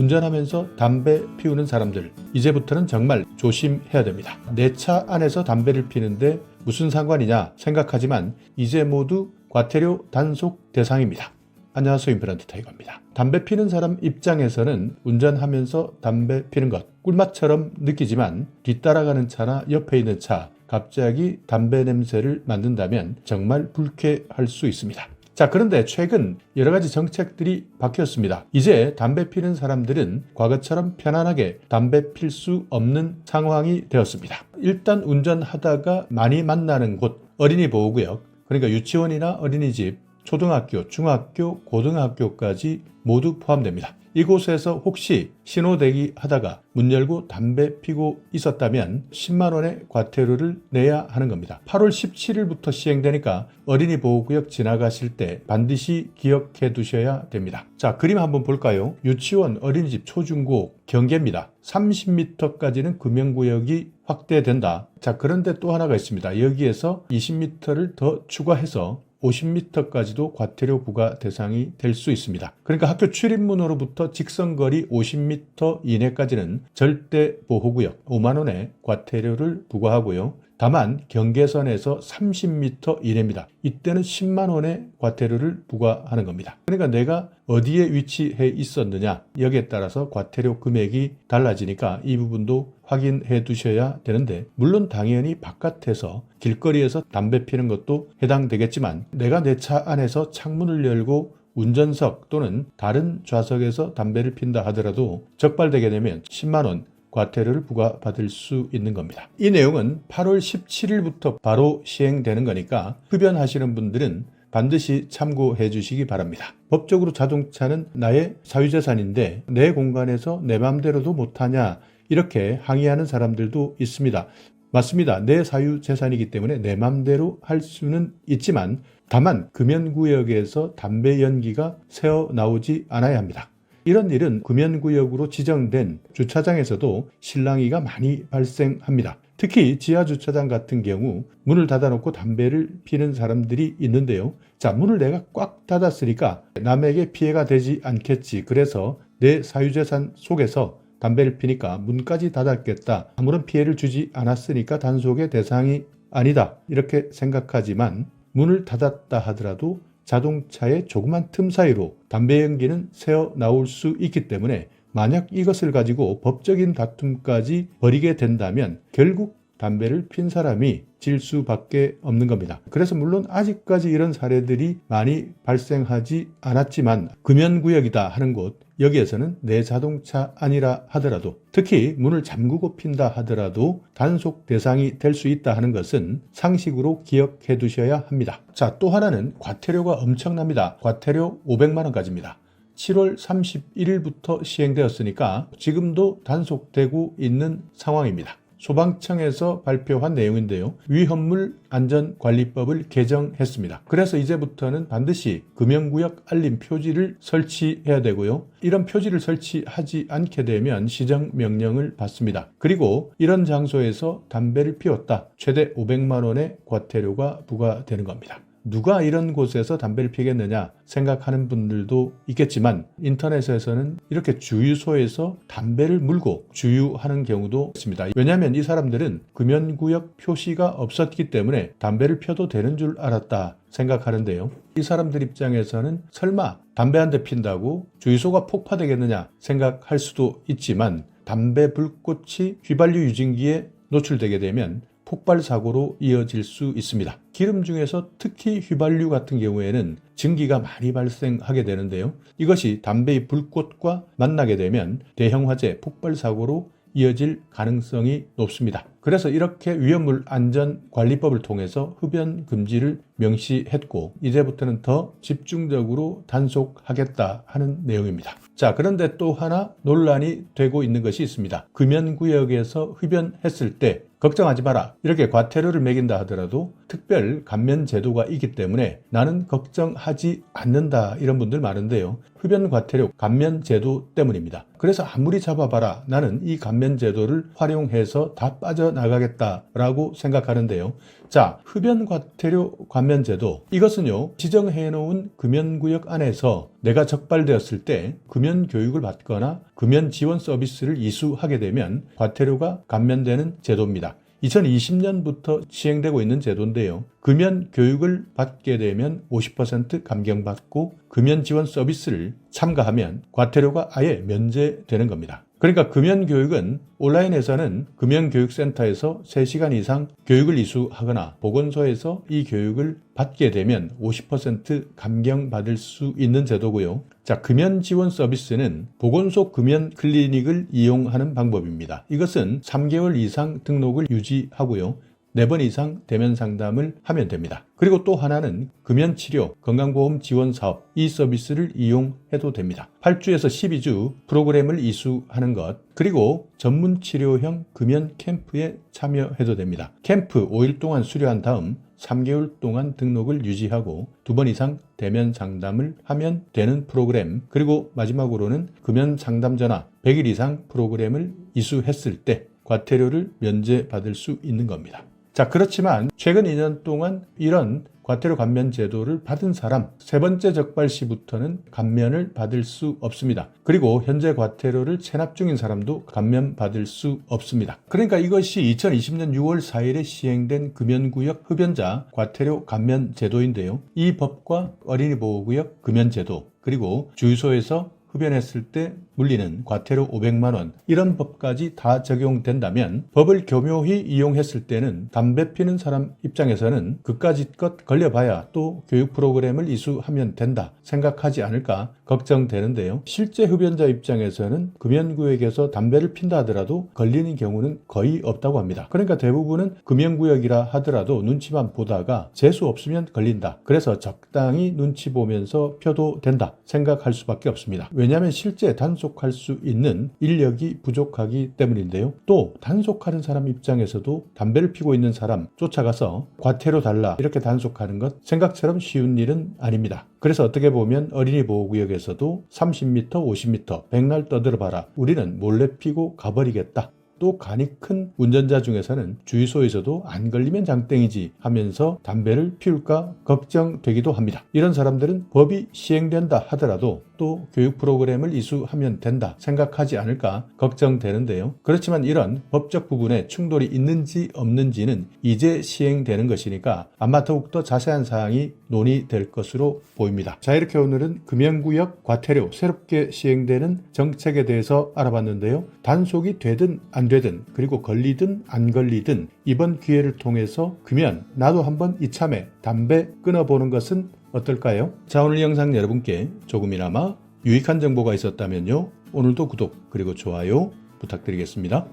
운전하면서 담배 피우는 사람들, 이제부터는 정말 조심해야 됩니다. 내 차 안에서 담배를 피는데 무슨 상관이냐 생각하지만 이제 모두 과태료 단속 대상입니다. 안녕하세요, 임플란트 타이거입니다. 담배 피는 사람 입장에서는 운전하면서 담배 피는 것 꿀맛처럼 느끼지만 뒤따라가는 차나 옆에 있는 차 갑자기 담배 냄새를 맡는다면 정말 불쾌할 수 있습니다. 자, 그런데 최근 여러 가지 정책들이 바뀌었습니다. 이제 담배 피는 사람들은 과거처럼 편안하게 담배 필 수 없는 상황이 되었습니다. 일단 운전하다가 많이 만나는 곳, 어린이 보호구역, 그러니까 유치원이나 어린이집, 초등학교, 중학교, 고등학교까지 모두 포함됩니다. 이곳에서 혹시 신호대기 하다가 문 열고 담배 피고 있었다면 10만 원의 과태료를 내야 하는 겁니다. 8월 17일부터 시행되니까 어린이 보호구역 지나가실 때 반드시 기억해 두셔야 됩니다. 자, 그림 한번 볼까요? 유치원, 어린이집, 초중고 경계입니다. 30m까지는 금연구역이 확대된다. 자, 그런데 또 하나가 있습니다. 여기에서 20m를 더 추가해서 50m까지도 과태료 부과 대상이 될 수 있습니다. 그러니까 학교 출입문으로부터 직선거리 50m 이내까지는 절대 보호구역 5만 원의 과태료를 부과하고요. 다만 경계선에서 30m 이내입니다. 이때는 10만 원의 과태료를 부과하는 겁니다. 그러니까 내가 어디에 위치해 있었느냐 여기에 따라서 과태료 금액이 달라지니까 이 부분도 확인해 두셔야 되는데, 물론 당연히 바깥에서 길거리에서 담배 피는 것도 해당되겠지만 내가 내 차 안에서 창문을 열고 운전석 또는 다른 좌석에서 담배를 핀다 하더라도 적발되게 되면 10만 원 과태료를 부과받을 수 있는 겁니다. 이 내용은 8월 17일부터 바로 시행되는 거니까 흡연하시는 분들은 반드시 참고해 주시기 바랍니다. 법적으로 자동차는 나의 사유재산인데 내 공간에서 내 맘대로도 못하냐 이렇게 항의하는 사람들도 있습니다. 맞습니다. 내 사유재산이기 때문에 내 맘대로 할 수는 있지만 다만 금연구역에서 담배 연기가 새어나오지 않아야 합니다. 이런 일은 금연구역으로 지정된 주차장에서도 실랑이가 많이 발생합니다. 특히 지하주차장 같은 경우 문을 닫아놓고 담배를 피는 사람들이 있는데요. 자, 문을 내가 꽉 닫았으니까 남에게 피해가 되지 않겠지. 그래서 내 사유재산 속에서 담배를 피니까 문까지 닫았겠다. 아무런 피해를 주지 않았으니까 단속의 대상이 아니다. 이렇게 생각하지만 문을 닫았다 하더라도 자동차의 조그만 틈 사이로 담배 연기는 새어 나올 수 있기 때문에 만약 이것을 가지고 법적인 다툼까지 벌이게 된다면 결국 담배를 핀 사람이 질 수밖에 없는 겁니다. 그래서 물론 아직까지 이런 사례들이 많이 발생하지 않았지만 금연구역이다 하는 곳, 여기에서는 내 자동차 아니라 하더라도 특히 문을 잠그고 핀다 하더라도 단속 대상이 될 수 있다 하는 것은 상식으로 기억해 두셔야 합니다. 자, 또 하나는 과태료가 엄청납니다. 과태료 500만 원까지입니다. 7월 31일부터 시행되었으니까 지금도 단속되고 있는 상황입니다. 소방청에서 발표한 내용인데요. 위험물 안전관리법을 개정했습니다. 그래서 이제부터는 반드시 금연구역 알림 표지를 설치해야 되고요. 이런 표지를 설치하지 않게 되면 시정명령을 받습니다. 그리고 이런 장소에서 담배를 피웠다. 최대 500만 원의 과태료가 부과되는 겁니다. 누가 이런 곳에서 담배를 피겠느냐 생각하는 분들도 있겠지만 인터넷에서는 이렇게 주유소에서 담배를 물고 주유하는 경우도 있습니다. 왜냐하면 이 사람들은 금연구역 표시가 없었기 때문에 담배를 펴도 되는 줄 알았다 생각하는데요. 이 사람들 입장에서는 설마 담배 한 대 핀다고 주유소가 폭파되겠느냐 생각할 수도 있지만 담배 불꽃이 휘발유 유증기에 노출되게 되면 폭발 사고로 이어질 수 있습니다. 기름 중에서 특히 휘발유 같은 경우에는 증기가 많이 발생하게 되는데요. 이것이 담배의 불꽃과 만나게 되면 대형 화재, 폭발 사고로 이어질 가능성이 높습니다. 그래서 이렇게 위험물 안전관리법을 통해서 흡연 금지를 명시했고 이제부터는 더 집중적으로 단속하겠다 하는 내용입니다. 자, 그런데 또 하나 논란이 되고 있는 것이 있습니다. 금연구역에서 흡연했을 때 걱정하지 마라. 이렇게 과태료를 매긴다 하더라도 특별 감면 제도가 있기 때문에 나는 걱정하지 않는다. 이런 분들 많은데요. 흡연 과태료 감면 제도 때문입니다. 그래서 아무리 잡아봐라 나는 이 감면제도를 활용해서 다 빠져나가겠다라고 생각하는데요. 자, 흡연과태료 감면제도, 이것은요 지정해놓은 금연구역 안에서 내가 적발되었을 때 금연교육을 받거나 금연지원 서비스를 이수하게 되면 과태료가 감면되는 제도입니다. 2020년부터 시행되고 있는 제도인데요. 금연 교육을 받게 되면 50% 감경받고 금연 지원 서비스를 참가하면 과태료가 아예 면제되는 겁니다. 그러니까 금연 교육은 온라인에서는 금연교육센터에서 3시간 이상 교육을 이수하거나 보건소에서 이 교육을 받게 되면 50% 감경받을 수 있는 제도고요. 자, 금연 지원 서비스는 보건소 금연 클리닉을 이용하는 방법입니다. 이것은 3개월 이상 등록을 유지하고요. 4번 이상 대면 상담을 하면 됩니다. 그리고 또 하나는 금연치료, 건강보험 지원 사업, 이 서비스를 이용해도 됩니다. 8주에서 12주 프로그램을 이수하는 것, 그리고 전문치료형 금연 캠프에 참여해도 됩니다. 캠프 5일 동안 수료한 다음 3개월 동안 등록을 유지하고 2번 이상 대면 상담을 하면 되는 프로그램, 그리고 마지막으로는 금연 상담 전화 100일 이상 프로그램을 이수했을 때 과태료를 면제받을 수 있는 겁니다. 자, 그렇지만 최근 2년 동안 이런 과태료 감면 제도를 받은 사람, 3번째 적발 시부터는 감면을 받을 수 없습니다. 그리고 현재 과태료를 체납 중인 사람도 감면 받을 수 없습니다. 그러니까 이것이 2020년 6월 4일에 시행된 금연구역 흡연자 과태료 감면 제도인데요. 이 법과 어린이보호구역 금연 제도, 그리고 주유소에서 흡연했을 때 물리는 과태료 500만 원, 이런 법까지 다 적용된다면 법을 교묘히 이용했을 때는 담배 피는 사람 입장에서는 그까짓 것 걸려봐야 또 교육 프로그램을 이수하면 된다 생각하지 않을까 걱정되는데요. 실제 흡연자 입장에서는 금연구역에서 담배를 핀다 하더라도 걸리는 경우는 거의 없다고 합니다. 그러니까 대부분은 금연구역이라 하더라도 눈치만 보다가 재수 없으면 걸린다. 그래서 적당히 눈치 보면서 펴도 된다 생각할 수밖에 없습니다. 왜냐하면 실제 단속할 수 있는 인력이 부족하기 때문인데요. 또 단속하는 사람 입장에서도 담배를 피고 있는 사람 쫓아가서 과태료 달라 이렇게 단속하는 것 생각처럼 쉬운 일은 아닙니다. 그래서 어떻게 보면 어린이보호구역에서도 30m, 50m 백날 떠들어봐라, 우리는 몰래 피고 가버리겠다. 또 간이 큰 운전자 중에서는 주유소에서도 안 걸리면 장땡이지 하면서 담배를 피울까 걱정되기도 합니다. 이런 사람들은 법이 시행된다 하더라도 또 교육 프로그램을 이수하면 된다 생각하지 않을까 걱정되는데요. 그렇지만 이런 법적 부분에 충돌이 있는지 없는지는 이제 시행되는 것이니까 아마 더욱더 자세한 사항이 논의될 것으로 보입니다. 자, 이렇게 오늘은 금연구역 과태료 새롭게 시행되는 정책에 대해서 알아봤는데요. 단속이 되든 안 되든, 그리고 걸리든 안 걸리든 이번 기회를 통해서 금연, 나도 한번 이참에 담배 끊어보는 것은 어떨까요? 자, 오늘 영상 여러분께 조금이나마 유익한 정보가 있었다면요, 오늘도 구독 그리고 좋아요 부탁드리겠습니다.